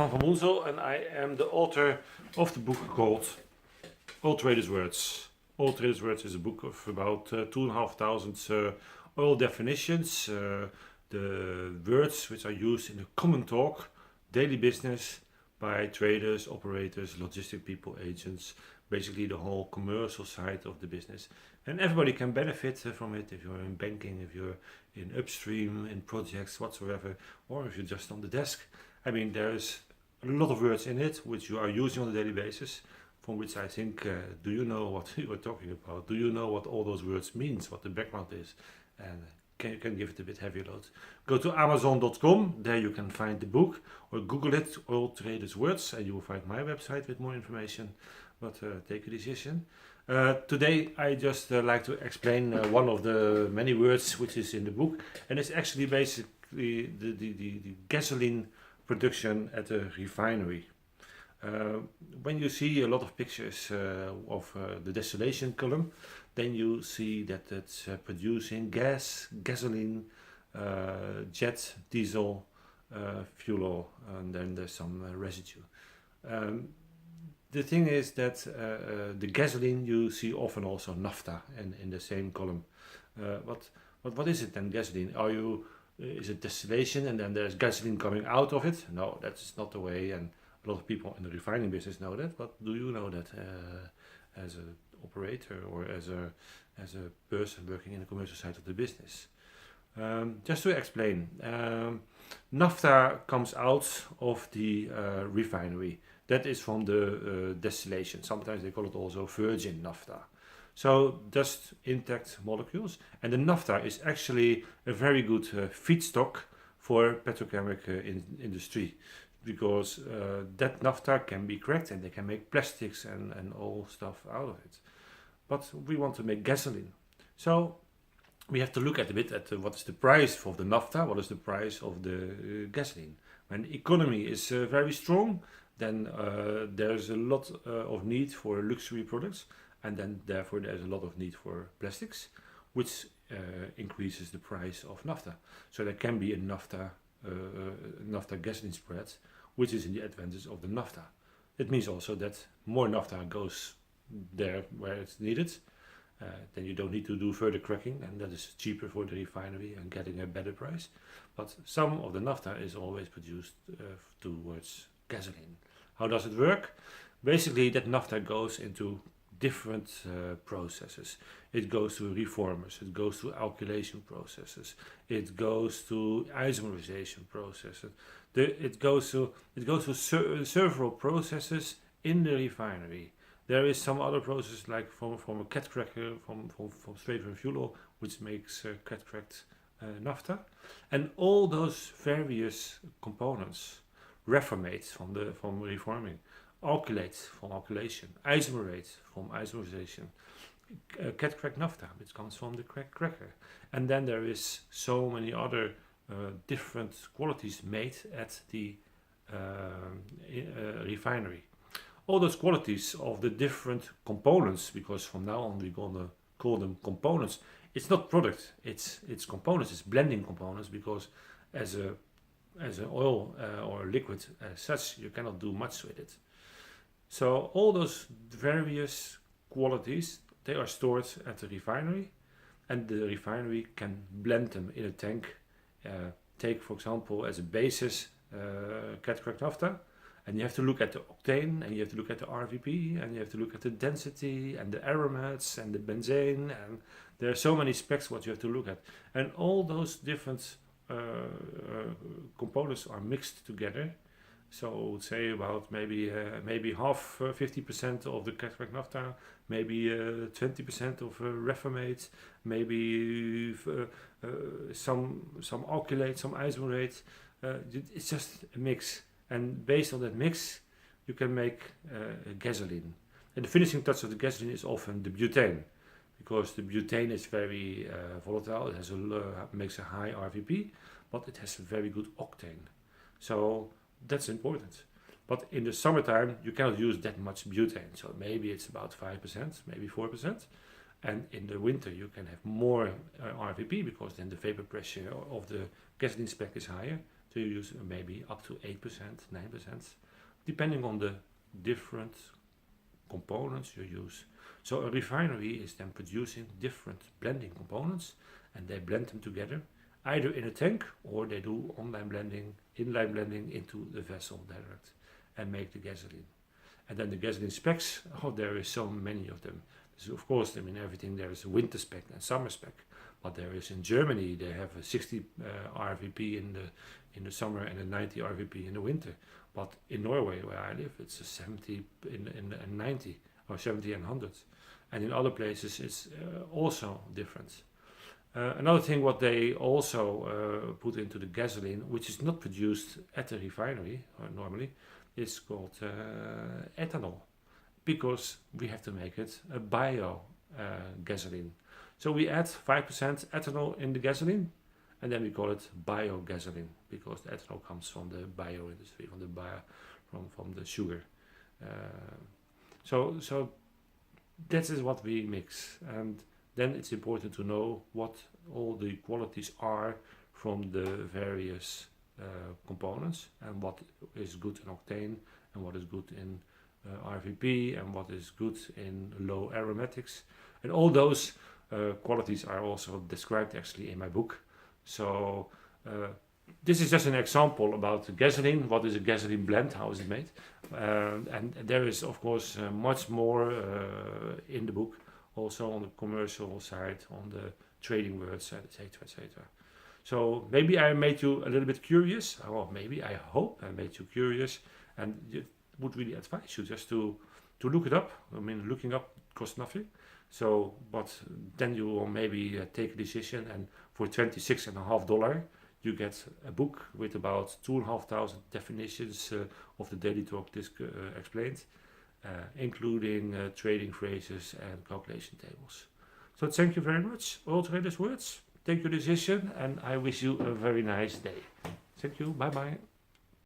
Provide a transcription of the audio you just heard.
Van Woenzel, and I am the author of the book called All Traders' Words. All Traders' Words is a book of about 2,500 oil definitions, the words which are used in the common talk, daily business, by traders, operators, logistic people, agents, basically the whole commercial side of the business. And everybody can benefit from it if you're in banking, if you're in upstream, in projects whatsoever, or if you're just on the desk. I mean, there's a lot of words in it which you are using on a daily basis, from which I think, do you know what you are talking about? Do you know what all those words means, what the background is? And you can give it a bit heavier load. Go to Amazon.com, there you can find the book, or Google it, All Traders' Words, and you will find my website with more information, but take a decision. Today I just like to explain one of the many words which is in the book, and it's actually basically the gasoline production at a refinery. When you see a lot of pictures of the distillation column, then you see that it's producing gas, gasoline, jet, diesel, fuel oil, and then there's some residue. The thing is that the gasoline you see often also naphtha in the same column. What is it then, gasoline? Is it distillation and then there's gasoline coming out of it? No, that's not the way, and a lot of people in the refining business know that, but do you know that as an operator or as a person working in the commercial side of the business? Just to explain, naphtha comes out of the refinery. That is from the distillation. Sometimes they call it also virgin naphtha. So just intact molecules, and the naphtha is actually a very good feedstock for petrochemical industry, because that naphtha can be cracked and they can make plastics and all stuff out of it. But we want to make gasoline. So we have to look at a bit at what is the price of the naphtha, what is the price of the gasoline. When the economy is very strong, then there's a lot of need for luxury products, and then therefore there's a lot of need for plastics, which increases the price of naphtha. So there can be a naphtha gasoline spread, which is in the advantage of the naphtha. It means also that more naphtha goes there where it's needed. Then you don't need to do further cracking, and that is cheaper for the refinery and getting a better price. But some of the naphtha is always produced towards gasoline. How does it work? Basically, that naphtha goes into different processes. It goes to reformers, it goes to alkylation processes, it goes to isomerization processes. It goes to several processes in the refinery. There is some other process like from a cat cracker, from straight from fuel oil, which makes cat cracked naphtha, and all those various components, reformate from reforming, alkylate from alkylation, isomerate from isomerization, cat cracked naphtha, which comes from the cracker, and then there is so many other different qualities made at the refinery. All those qualities of the different components, because from now on we're gonna call them components. It's not product, it's components, it's blending components, because as an oil or liquid as such, you cannot do much with it. So all those various qualities, they are stored at the refinery, and the refinery can blend them in a tank. Take, for example, as a basis cat cracked naphtha, and you have to look at the octane, and you have to look at the RVP, and you have to look at the density, and the aromats, and the benzene, and there are so many specs what you have to look at. And all those different components are mixed together. So I would say about maybe half, 50% of the cat cracked naphtha, maybe 20% of reformate, maybe some alkylate, some isomerate. It's just a mix, and based on that mix, you can make gasoline. And the finishing touch of the gasoline is often the butane, because the butane is very volatile. It has makes a high RVP, but it has a very good octane. So that's important. But in the summertime, you cannot use that much butane. So maybe it's about 5%, maybe 4%. And in the winter, you can have more RVP, because then the vapor pressure of the gasoline spec is higher. So you use maybe up to 8%, 9%, depending on the different components you use. So a refinery is then producing different blending components, and they blend them together, either in a tank or they do inline blending into the vessel direct and make the gasoline. And then the gasoline specs, there is so many of them. So of course, I mean, everything there is a winter spec and summer spec, but there is in Germany, they have a 60 RVP in the summer and a 90 RVP in the winter. But in Norway, where I live, it's a 70 and 90, or 70 and 100. And in other places, it's also different. Another thing what they also put into the gasoline, which is not produced at the refinery normally, is called ethanol, because we have to make it a bio gasoline. So we add 5% ethanol in the gasoline, and then we call it biogasoline, because the ethanol comes from the bio industry, from the sugar. So that is what we mix, and then it's important to know what all the qualities are from the various components, and what is good in octane, and what is good in RVP, and what is good in low aromatics, and all those qualities are also described actually in my book. So this is just an example about gasoline. What is a gasoline blend? How is it made? And there is of course much more in the book, also on the commercial side, on the trading words, etc., etc. So maybe I made you a little bit curious, or maybe I hope I made you curious, and would really advise you just to look it up. I mean, looking up costs nothing. So, but then you will maybe take a decision, and for $26.50 you get a book with about 2,500 definitions of the daily talk explained, including trading phrases and calculation tables. So thank you very much, all traders words. Take your decision, and I wish you a very nice day. Thank you. Bye bye.